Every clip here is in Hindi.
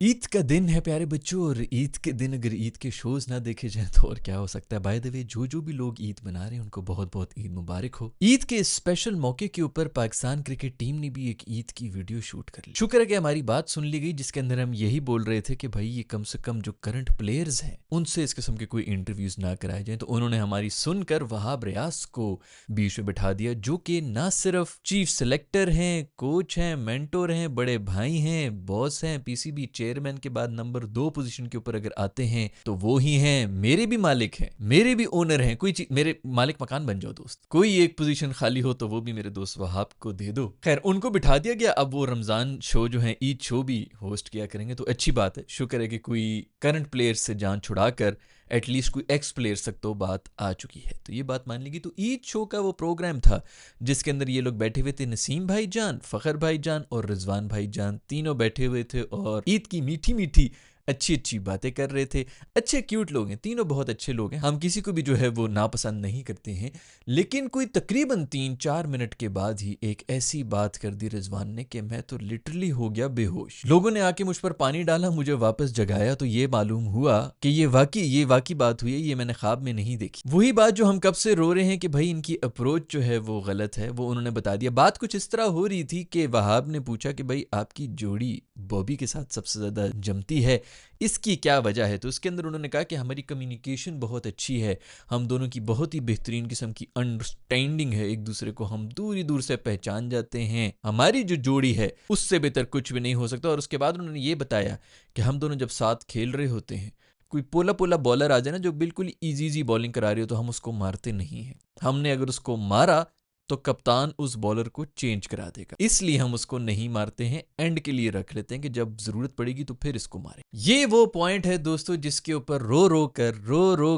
ईद का दिन है प्यारे बच्चों। और ईद के दिन अगर ईद के शोज ना देखे जाएं तो और क्या हो सकता है। बाय द वे, जो भी लोग ईद मना रहे हैं उनको बहुत बहुत ईद मुबारक हो। ईद के इस स्पेशल मौके के ऊपर पाकिस्तान क्रिकेट टीम ने भी एक ईद की वीडियो शूट कर ली। शुक्र है कि हमारी बात सुन ली गई, जिसके अंदर हम यही बोल रहे थे कि भाई ये कम से कम जो करंट प्लेयर्स हैं उनसे इस किस्म के कोई इंटरव्यूज ना कराए जाएं। तो उन्होंने हमारी सुनकर वहाब रियाज को बीच में बिठा दिया, जो कि ना सिर्फ चीफ सेलेक्टर हैं, कोच हैं, मेंटोर हैं, बड़े भाई हैं, बॉस हैं, पीसीबी चेयरमैन के बाद नंबर 2 पोजीशन के ऊपर अगर आते हैं तो वो ही हैं, मेरे भी मालिक हैं, मेरे भी ओनर हैं। कोई चीज मेरे मालिक मकान बन जाओ दोस्त, कोई एक पोजीशन खाली हो तो वो भी मेरे दोस्त वहाब को दे दो। खैर, उनको बिठा दिया गया। अब वो रमजान शो जो है, ईद शो भी होस्ट किया करेंगे, तो अच्छी बात है। शुक्र है कि कोई करंट प्लेयर्स से जान छुड़ाकर एटलीस्ट कोई एक्स प्लेयर्स तक तो बात आ चुकी है, तो ये बात मान लीगी। तो ईद शो का वो प्रोग्राम था जिसके अंदर ये लोग बैठे हुए थे, नसीम भाईजान, फखर भाईजान और रिजवान भाईजान, तीनों बैठे हुए थे और ईद की मीठी मीठी अच्छी अच्छी बातें कर रहे थे। अच्छे क्यूट लोग हैं, तीनों बहुत अच्छे लोग हैं। हम किसी को भी जो है वो नापसंद नहीं करते हैं। लेकिन कोई तकरीबन 3-4 मिनट के बाद ही एक ऐसी बात कर दी रिजवान ने कि मैं तो लिटरली हो गया बेहोश। लोगों ने आके मुझ पर पानी डाला, मुझे वापस जगाया, तो ये मालूम हुआ कि ये वाकई बात हुई है, ये मैंने ख्वाब में नहीं देखी। वही बात जो हम कब से रो रहे हैं कि भाई इनकी अप्रोच जो है वो गलत है, वो उन्होंने बता दिया। बात कुछ इस तरह हो रही थी कि वहाब ने पूछा कि भाई आपकी जोड़ी बॉबी के साथ सबसे ज्यादा जमती है, इसकी क्या वजह है। तो उसके अंदर उन्होंने कहा कि हमारी कम्युनिकेशन बहुत अच्छी है, हम दोनों की बहुत ही बेहतरीन किस्म की अंडरस्टैंडिंग है, एक दूसरे को हम दूर दूर से पहचान जाते हैं, हमारी जो जोड़ी है उससे बेहतर कुछ भी नहीं हो सकता। और उसके बाद उन्होंने ये बताया कि हम दोनों जब साथ खेल रहे होते हैं, कोई पोला पोला बॉलर आ जाए ना जो बिल्कुल इजी बॉलिंग करा रही हो, तो हम उसको मारते नहीं हैं। हमने अगर उसको मारा तो कप्तान उस बॉलर को चेंज करा देगा, इसलिए हम उसको नहीं मारते हैं, एंड के लिए रख लेते हैं कि जब जरूरत पड़ेगी तो फिर इसको मारें। ये वो पॉइंट है दोस्तों जिसके ऊपर रो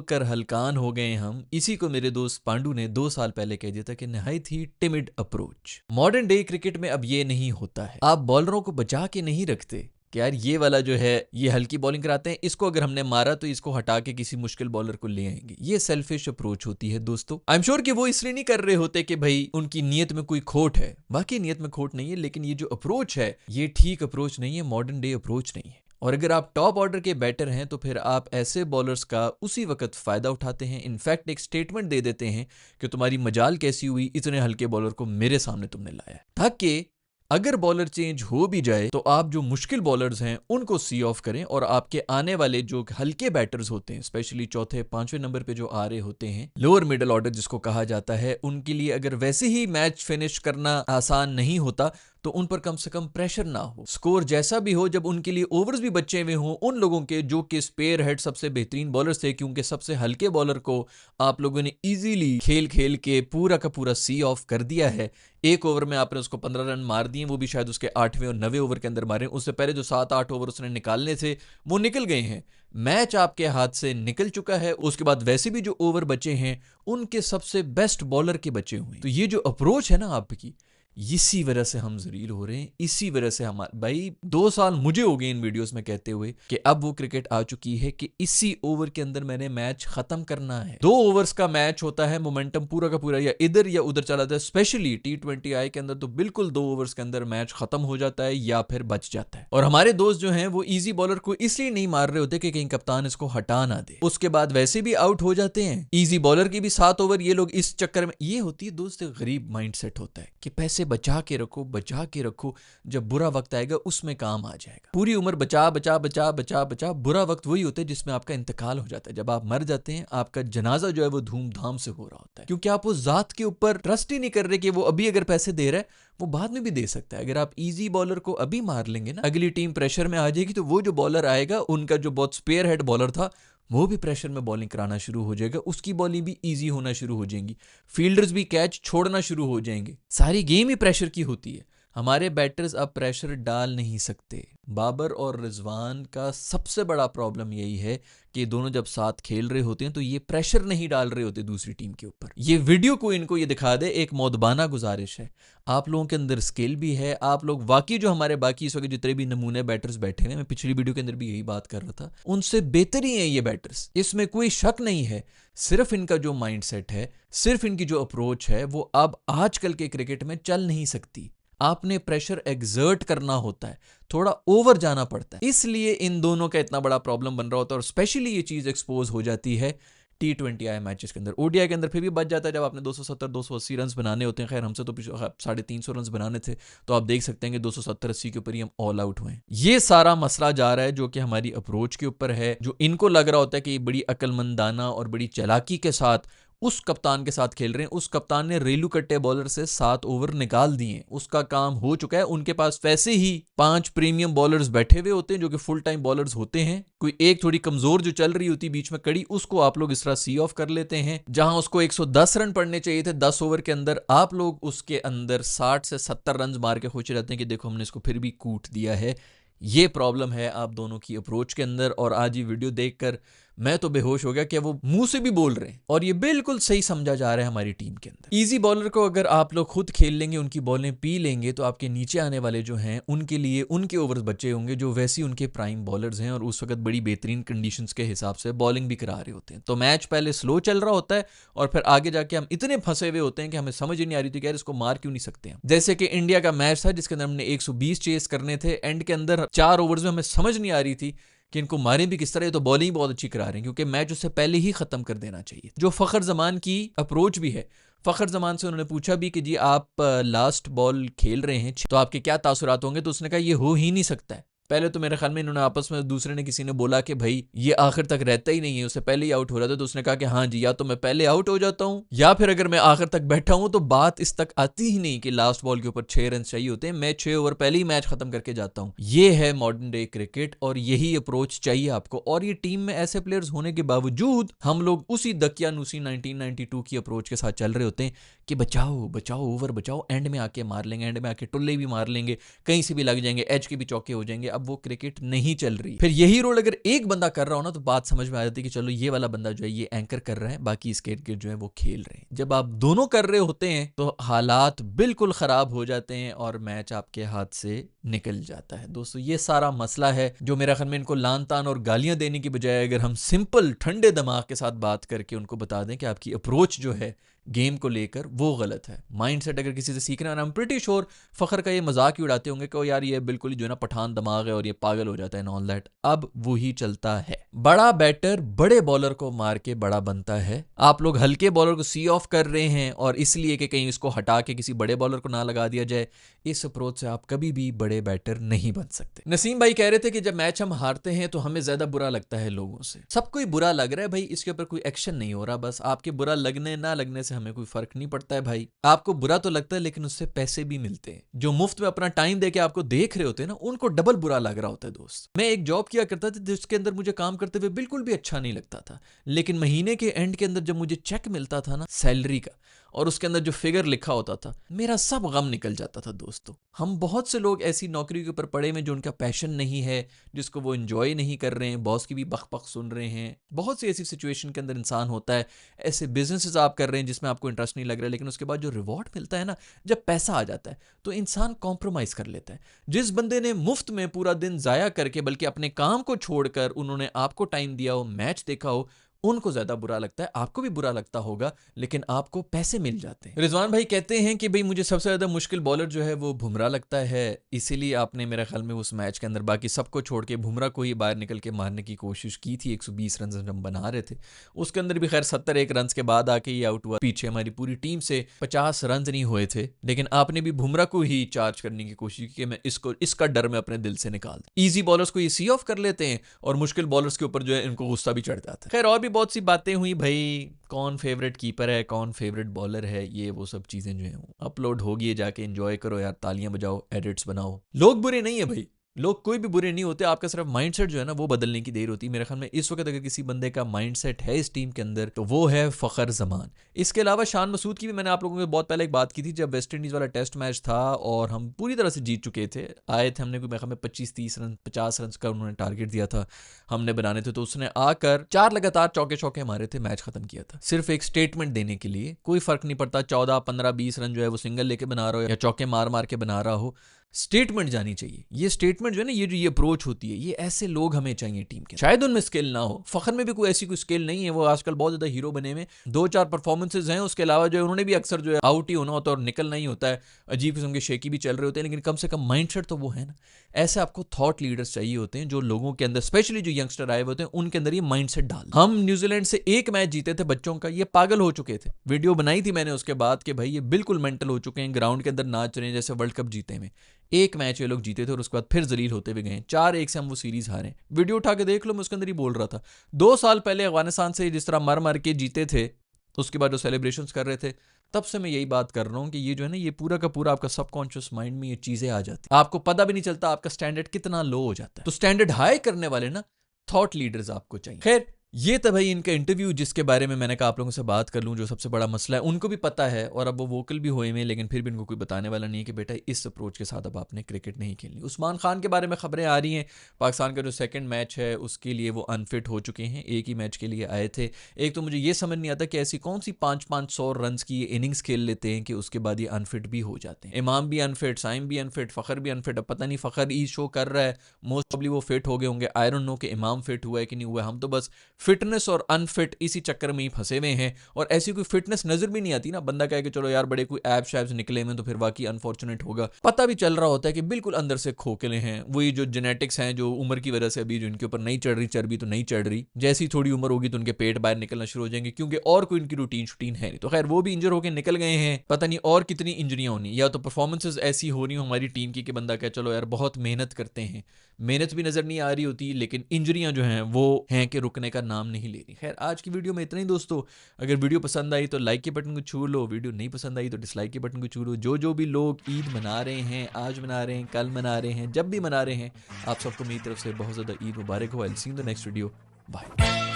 कर हलकान हो गए हम। इसी को मेरे दोस्त पांडू ने 2 साल पहले कह दिया था कि नहायत ही timid approach. Modern day cricket में अब ये नहीं होता है, आप बॉलरों को बचा के नहीं रखते कि यार ये वाला जो है ये हल्की बॉलिंग कराते हैं, इसको अगर हमने मारा तो इसको हटा के किसी मुश्किल बॉलर को ले आएंगे। ये सेल्फिश अप्रोच होती है दोस्तों। आई एम श्योर कि वो इसलिए नहीं कर रहे होते कि भाई उनकी नीयत में कोई खोट है, बाकी नीयत में खोट नहीं है, लेकिन ये जो अप्रोच है ये ठीक अप्रोच नहीं है, मॉडर्न डे अप्रोच नहीं है। और अगर आप टॉप ऑर्डर के बैटर हैं तो फिर आप ऐसे बॉलर्स का उसी वक्त फायदा उठाते हैं, इनफैक्ट एक स्टेटमेंट दे देते हैं कि तुम्हारी मजाल कैसी हुई, इतने हल्के बॉलर को मेरे सामने तुमने लाया, ताकि अगर बॉलर चेंज हो भी जाए तो आप जो मुश्किल बॉलर्स हैं उनको सी ऑफ करें, और आपके आने वाले जो हल्के बैटर्स होते हैं, स्पेशली चौथे 5वें नंबर पे जो आ रहे होते हैं, लोअर मिडिल ऑर्डर जिसको कहा जाता है, उनके लिए अगर वैसे ही मैच फिनिश करना आसान नहीं होता तो उन पर कम से कम प्रेशर ना हो, स्कोर जैसा भी हो, जब उनके लिए ओवर्स भी बचे हुए हों उन लोगों के जो कि स्पेयर हेड सबसे बेहतरीन बॉलर्स थे, क्योंकि सबसे हल्के बॉलर को आप लोगों ने इजीली खेल खेल के पूरा का पूरा सी ऑफ कर दिया है। एक ओवर में आपने उसको 15 रन मार दिए, वो भी शायद उसके 8वें और 9वें ओवर के अंदर मारे। उससे पहले जो 7-8 ओवर उसने निकालने थे वो निकल गए हैं, मैच आपके हाथ से निकल चुका है। उसके बाद वैसे भी जो ओवर बचे हैं उनके सबसे बेस्ट बॉलर के बचे हुए। तो ये जो अप्रोच है ना आपकी, इसी वजह से हम जलील हो रहे हैं, इसी वजह से हमारे भाई 2 साल मुझे हो गए इन वीडियोस में कहते हुए कि अब वो क्रिकेट आ चुकी है कि इसी ओवर के अंदर मैंने मैच खत्म करना है। 2 ओवर्स का मैच होता है, मोमेंटम पूरा का पूरा या इधर या उधर चला जाता है। स्पेशली T20I के अंदर तो बिल्कुल 2 ओवर्स के अंदर मैच खत्म हो जाता है या फिर बच जाता है। और हमारे दोस्त जो हैं वो इजी बॉलर को इसलिए नहीं मार रहे होते कि कहीं कप्तान इसको हटा ना दे, उसके बाद वैसे भी आउट हो जाते हैं। इजी बॉलर की भी 7 ओवर ये लोग इस चक्कर में, ये होती है दोस्त गरीब माइंडसेट होता है कि पैसे बचा के रखो, जब बुरा वक्त आएगा उसमें काम आ जाएगा। पूरी उम्र बचा बचा बचा बचा बचा, बुरा वक्त वही होता है जिसमें आपका इंतकाल हो जाता है। जब आप मर जाते हैं आपका जनाजा जो है वो धूमधाम से हो रहा होता है, क्योंकि आप उस जात के ऊपर ट्रस्ट ही नहीं कर रहे कि वो अभी अगर पैसे दे रहा है वो बाद में भी दे सकता है। अगर आप इजी बॉलर को अभी मार लेंगे ना, अगली टीम प्रेशर में आ जाएगी तो वो जो बॉलर आएगा, उनका जो बहुत स्पेयर हेड बॉलर था, वो भी प्रेशर में बॉलिंग कराना शुरू हो जाएगा, उसकी बॉलिंग भी इजी होना शुरू हो जाएंगी, फील्डर्स भी कैच छोड़ना शुरू हो जाएंगे। सारी गेम ही प्रेशर की होती है। हमारे बैटर्स अब प्रेशर डाल नहीं सकते। बाबर और रिजवान का सबसे बड़ा प्रॉब्लम यही है कि दोनों जब साथ खेल रहे होते हैं तो ये प्रेशर नहीं डाल रहे होते दूसरी टीम के ऊपर। ये वीडियो को इनको ये दिखा दे, एक मौदबाना गुजारिश है, आप लोगों के अंदर स्किल भी है, आप लोग वाकई जो हमारे बाकी इस वक्त जितने भी नमूने बैटर्स बैठे हैं, मैं पिछली वीडियो के अंदर भी यही बात कर रहा था, उनसे बेहतर ही है ये बैटर्स, इसमें कोई शक नहीं है। सिर्फ इनका जो माइंडसेट है, सिर्फ इनकी जो अप्रोच है, वो अब आजकल के क्रिकेट में चल नहीं सकती। आपने प्रेशर एग्जर्ट करना होता है, थोड़ा ओवर जाना पड़ता है, इसलिए इन दोनों का इतना बड़ा प्रॉब्लम बन रहा होता है। और स्पेशली ये चीज एक्सपोज हो जाती है T20I मैचेस के अंदर। ओडीआई के अंदर फिर भी बच जाता है जब आपने 270-280 रन बनाने होते हैं। खैर हमसे तो 350 रन बनाने थे, तो आप देख सकते हैं कि 270-80 के ऊपर ही हम ऑल आउट हुए। ये सारा मसला जा रहा है जो कि हमारी अप्रोच के ऊपर है, जो इनको लग रहा होता है कि बड़ी अक्लमंदाना और बड़ी चालाकी के साथ उस कप्तान के साथ खेल रहे हैं। उस कप्तान ने रेलू कट्टे बॉलर से 7 ओवर निकाल दिए, उसका काम हो चुका है। उनके पास वैसे ही 5 प्रीमियम बॉलर्स बैठे हुए होते हैं जो कि फुल टाइम बॉलर्स होते हैं। कोई एक थोड़ी कमजोर जो चल रही होती बीच में कड़ी, उसको आप लोग इस तरह सी ऑफ कर लेते हैं। जहां उसको 110 रन पड़ने चाहिए थे 10 ओवर के अंदर, आप लोग उसके अंदर 60 से 70 रन मार के खुश रहते हैं कि देखो हमने इसको फिर भी कूट दिया है। ये प्रॉब्लम है आप दोनों की अप्रोच के अंदर। और आज ये वीडियो देखकर मैं तो बेहोश हो गया कि वो मुंह से भी बोल रहे हैं और ये बिल्कुल सही समझा जा रहा है हमारी टीम के अंदर। इजी बॉलर को अगर आप लोग खुद खेल लेंगे, उनकी बॉलें पी लेंगे, तो आपके नीचे आने वाले जो हैं उनके लिए उनके ओवर्स बचे होंगे जो वैसे उनके प्राइम बॉलर्स हैं और उस वक्त बड़ी बेहतरीन कंडीशंस के हिसाब से बॉलिंग भी करा रहे होते हैं। तो मैच पहले स्लो चल रहा होता है और फिर आगे जाके हम इतने फंसे हुए होते हैं कि हमें समझ ही नहीं आ रही थी कि यार इसको मार क्यों नहीं सकते हम। जैसे कि इंडिया का मैच था जिसके अंदर हमने 120 चेस करने थे, एंड के अंदर 4 ओवर्स में हमें समझ नहीं आ रही थी कि इनको मारे भी किस तरह। ये तो बॉलिंग बहुत अच्छी करा रहे हैं क्योंकि मैच उससे पहले ही खत्म कर देना चाहिए। जो फखर जमान की अप्रोच भी है, फखर जमान से उन्होंने पूछा भी कि जी आप लास्ट बॉल खेल रहे हैं तो आपके क्या तासुरात होंगे, तो उसने कहा ये हो ही नहीं सकता है। पहले तो मेरे ख्याल में इन्होंने आपस में दूसरे ने किसी ने बोला कि भाई ये आखिर तक रहता ही नहीं है, उससे पहले ही आउट हो रहा था। तो उसने कहा कि हाँ जी, या तो मैं पहले आउट हो जाता हूँ या फिर अगर मैं आखिर तक बैठा हूँ तो बात इस तक आती ही नहीं कि लास्ट बॉल के ऊपर 6 रन चाहिए होते हैं। मैं 6 ओवर पहले ही मैच खत्म करके जाता हूँ। ये है मॉडर्न डे क्रिकेट और यही अप्रोच चाहिए आपको। और ये टीम में ऐसे प्लेयर्स होने के बावजूद हम लोग उसी दकियानूसी 1992 की अप्रोच के साथ चल रहे होते हैं कि बचाओ बचाओ ओवर बचाओ, एंड में आके मार लेंगे, एंड में आके टुल्ले भी मार लेंगे, कहीं से भी लग जाएंगे, एज के भी चौके हो जाएंगे। अब वो क्रिकेट नहीं चल रही। फिर यही रोल अगर एक बंदा कर रहा हो ना तो बात समझ में आ जाती है कि चलो ये वाला बंदा जो है ये एंकर कर रहा है, बाकी इस क्रिकेट जो है वो खेल रहे हैं। जब आप दोनों कर रहे होते हैं तो हालात बिल्कुल खराब हो जाते हैं और मैच आपके हाथ से निकल जाता है। दोस्तों ये सारा मसला है जो मेरा ख्याल में इनको लान तान और गालियां देने की बजाय अगर हम सिंपल ठंडे दिमाग के साथ बात करके उनको बता दें कि आपकी अप्रोच जो है गेम को लेकर वो गलत है। माइंडसेट अगर किसी से सीखना है, आई एम प्रीटी श्योर फखर का ये मजाक ही उड़ाते होंगे कि यार ये बिल्कुल जो है ना पठान दिमाग है और ये पागल हो जाता है एंड ऑल दैट। अब वो ही चलता है। बड़ा बैटर बड़े बॉलर को मार के बड़ा बनता है। आप लोग हल्के बॉलर को सी ऑफ कर रहे हैं और इसलिए कि कहीं इसको हटा के किसी बड़े बॉलर को ना लगा दिया जाए। इस अप्रोच से आप कभी भी बड़े बैटर नहीं बन सकते। नसीम भाई कह रहे थे कि जब मैच हम हारते हैं तो हमें ज्यादा बुरा लगता है लोगों से। सबको ही बुरा लग रहा है भाई, इसके ऊपर कोई एक्शन नहीं हो रहा। बस आपके बुरा लगने ना लगने से हमें कोई फर्क नहीं पड़ता है भाई। आपको बुरा तो लगता है लेकिन उससे पैसे भी मिलते हैं। जो मुफ्त में अपना टाइम देके आपको देख रहे होते हैं ना, उनको डबल बुरा लग रहा होता है। दोस्त मैं एक जॉब किया करता था जिसके अंदर मुझे काम करते हुए बिल्कुल भी अच्छा नहीं लगता था, लेकिन महीने के एंड के अंदर जब मुझे चेक मिलता था ना सैलरी का और उसके अंदर जो फिगर लिखा होता था, मेरा सब गम निकल जाता था। दोस्तों हम बहुत से लोग ऐसी नौकरी के ऊपर पड़े में जो उनका पैशन नहीं है, जिसको वो एंजॉय नहीं कर रहे हैं, बॉस की भी बक बक सुन रहे हैं। बहुत सी ऐसी सिचुएशन के अंदर इंसान होता है, ऐसे बिजनेसेस आप कर रहे हैं जिसमें आपको इंटरेस्ट नहीं लग रहा है, लेकिन उसके बाद जो रिवॉर्ड मिलता है ना, जब पैसा आ जाता है तो इंसान कॉम्प्रोमाइज कर लेता है। जिस बंदे ने मुफ्त में पूरा दिन जाया करके बल्कि अपने काम को छोड़कर उन्होंने आपको टाइम दिया हो, मैच देखा हो, उनको ज्यादा बुरा लगता है। आपको भी बुरा लगता होगा लेकिन आपको पैसे मिल जाते हैं। रिजवान भाई कहते हैं कि भाई मुझे सबसे ज्यादा मुश्किल बॉलर जो है वो बुमराह लगता है, इसीलिए आपने मेरे ख्याल में उस मैच के अंदर बाकी सबको छोड़ के बुमराह को ही बाहर निकल के मारने की कोशिश की थी। 120 रन जब हम बना रहे थे उसके अंदर भी खैर 71 रन के बाद आके ही आउट हुआ। पीछे हमारी पूरी टीम से 50 रन नहीं हुए थे, लेकिन आपने भी बुमराह को ही चार्ज करने की कोशिश की कि मैं इसका डर मैं अपने दिल से निकाल दूं। ईजी बॉलर्स को ये सी ऑफ कर लेते हैं और मुश्किल बॉलर्स के ऊपर जो है इनको गुस्सा भी चढ़ जाता है। खैर और भी बहुत सी बातें हुई भाई, कौन फेवरेट कीपर है, कौन फेवरेट बॉलर है, ये वो सब चीजें जो है अपलोड होगी, जाके एंजॉय करो यार, तालियां बजाओ, एडिट्स बनाओ। लोग बुरे नहीं है भाई, लोग कोई भी बुरे नहीं होते, आपका सिर्फ माइंडसेट जो है ना वो बदलने की देर होती है। मेरे ख्याल में इस वक्त अगर किसी बंदे का माइंडसेट है इस टीम के अंदर तो वो है फखर जमान। इसके अलावा शान मसूद की भी मैंने आप लोगों को बहुत पहले एक बात की थी, जब वेस्ट इंडीज वाला टेस्ट मैच था और हम पूरी तरह से जीत चुके थे, आए थे हमने, मेरे ख्याल में 25-30 रन 50 रन का उन्होंने टारगेट दिया था हमने बनाने थे, तो उसने आकर 4 लगातार चौके चौके मारे थे, मैच खत्म किया था सिर्फ एक स्टेटमेंट देने के लिए। कोई फर्क नहीं पड़ता 14 15 20 रन जो है वो सिंगल लेके बना रहा हो या चौके मार मार के बना रहा हो, स्टेटमेंट जानी चाहिए। ये स्टेटमेंट जो है ना, ये जो ये अप्रोच होती है, ये ऐसे लोग हमें चाहिए टीम के। शायद उनमें स्किल ना हो, फखर में भी कोई ऐसी कोई स्किल नहीं है, वो आजकल बहुत ज्यादा हीरो बने में 2-4 परफॉर्मेंसेज हैं, उसके अलावा जो है उन्होंने भी अक्सर जो है आउट ही होना होता है और निकलना ही होता है, अजीब किस्म के शेकी भी चल रहे होते हैं, लेकिन कम से कम माइंडसेट तो वो है ना। ऐसे आपको थॉट लीडर्स चाहिए होते हैं जो लोगों के अंदर, स्पेशली जो यंगस्टर आए होते हैं, उनके अंदर ये माइंडसेट डाल। हम न्यूजीलैंड से एक मैच जीते थे बच्चों का, ये पागल हो चुके थे। वीडियो बनाई थी मैंने उसके बाद कि भाई ये बिल्कुल मेंटल हो चुके हैं, ग्राउंड के अंदर नाच रहे हैं जैसे वर्ल्ड कप जीते में। एक मैच ये लोग जीते थे और उसके बाद फिर जलील होते हुए गए, 4-1 से हम वो सीरीज हारे। वीडियो उठा के देख लो, मैं उसके अंदर ही बोल रहा था 2 साल पहले अफगानिस्तान से जिस तरह मर मर के जीते थे, उसके बाद जो सेलिब्रेशन कर रहे थे, तब से मैं यही बात कर रहा हूं कि ये जो है ना, ये पूरा का पूरा आपका सबकॉन्शियस माइंड में ये चीजें आ जाती है, आपको पता भी नहीं चलता आपका स्टैंडर्ड कितना लो हो जाता है। तो स्टैंडर्ड हाई करने वाले ना थॉट लीडर्स आपको चाहिए। खैर, ये था भाई इनका इंटरव्यू, जिसके बारे में मैंने कहा आप लोगों से बात कर लूं। जो सबसे बड़ा मसला है उनको भी पता है और अब वो वोकल भी हुए में, लेकिन फिर भी इनको कोई बताने वाला नहीं है कि बेटा इस अप्रोच के साथ अब आपने क्रिकेट नहीं खेलनी। उस्मान खान के बारे में खबरें आ रही हैं, पाकिस्तान का जो सेकंड मैच है उसके लिए वो अनफिट हो चुके हैं, एक ही मैच के लिए आए थे। एक तो मुझे ये समझ नहीं आता कि ऐसी कौन सी 500 रन की इनिंग्स खेल लेते हैं कि उसके बाद ये अनफिट भी हो जाते हैं। इमाम भी अनफिट, साइम भी अनफिट, फ़खर भी अनफिट। अब पता नहीं फ़खर ई शो कर रहा है, मोस्ट प्रॉब्ली वो फिट हो गए होंगे, आई डोंट नो कि इमाम फिट हुआ है कि नहीं हुआ। हम तो बस फिटनेस और अनफिट इसी चक्कर में ही फंसे हुए हैं, और ऐसी कोई फिटनेस नजर भी नहीं आती ना। बंदा कहे कि चलो यार बड़े कोई ऐप शैप्स निकले में तो फिर वाकई अनफॉर्चुनेट होगा। पता भी चल रहा होता है कि बिल्कुल अंदर से खोखले हैं, वही जो जेनेटिक्स हैं जो उम्र की वजह से अभी जो इनके ऊपर नहीं चढ़ रही चर्बी, तो नहीं चढ़ रही, जैसी थोड़ी उम्र होगी तो उनके पेट बाहर निकलना शुरू हो जाएंगे, क्योंकि और कोई इनकी रूटीन शूटीन है नहीं। तो खैर वो भी इंजर होकर निकल गए हैं, पता नहीं और कितनी इंजरियां होनी, या तो परफॉर्मेंसेज ऐसी हो रही हो हमारी टीम की कि बंदा कहे चलो यार बहुत मेहनत करते हैं, मेहनत भी नजर नहीं आ रही होती, लेकिन इंजरियां जो हैं वो हैं कि रुकने का नाम नहीं ले रही। खैर आज की वीडियो में इतना ही दोस्तों। अगर वीडियो पसंद आई तो लाइक के बटन को छू लो, वीडियो नहीं पसंद आई तो डिसलाइक के बटन को छू लो। जो भी लोग ईद मना रहे हैं, आज मना रहे हैं, कल मना रहे हैं, जब भी मना रहे हैं, आप सबको मेरी तरफ से बहुत ज़्यादा ईद मुबारक हो। I will see you in the next video. Bye.